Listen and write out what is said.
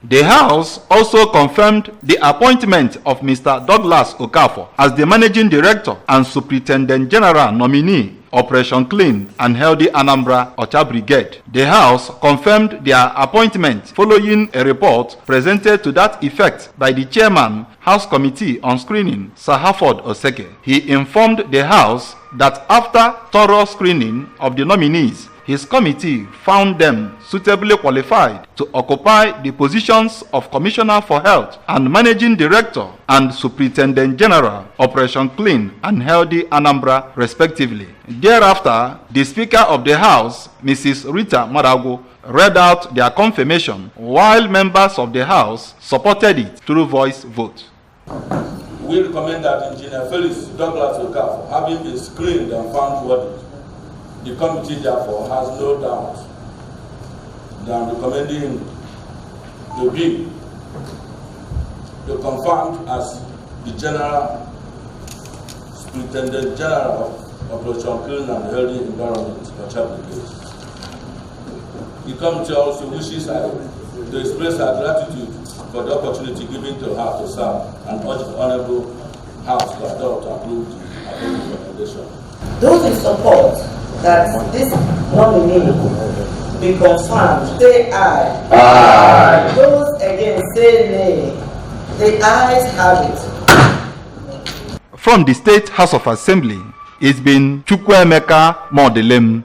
The House also confirmed the appointment of Mr. Douglas Okafor as the Managing Director and Superintendent General nominee, Operation Clean and Healthy Anambra Ocha Brigade. The House confirmed their appointment following a report presented to that effect by the Chairman, House Committee on Screening, Sir Harford Oseke. He informed the House that after thorough screening of the nominees, his committee found them suitably qualified to occupy the positions of Commissioner for Health and Managing Director and Superintendent General, Operation Clean and Healthy Anambra, respectively. Thereafter, the Speaker of the House, Mrs. Rita Marago, read out their confirmation, while members of the House supported it through voice vote. We recommend that Engineer Felix Douglas Okafor, having been screened and found worthy, the committee therefore has no doubt than recommending him to be confirmed as the General Superintendent General of Operation Clean and Healthy Environment, Ocha Brigade. The committee also wishes to express our gratitude for the opportunity given to her to serve and urge the Honorable House to adopt and approve the recommendation. Those in support that this nominee be confirmed, say aye. Aye. Those again say nay. The ayes have it. From the State House of Assembly, it's been Chukwuemeka Modelem.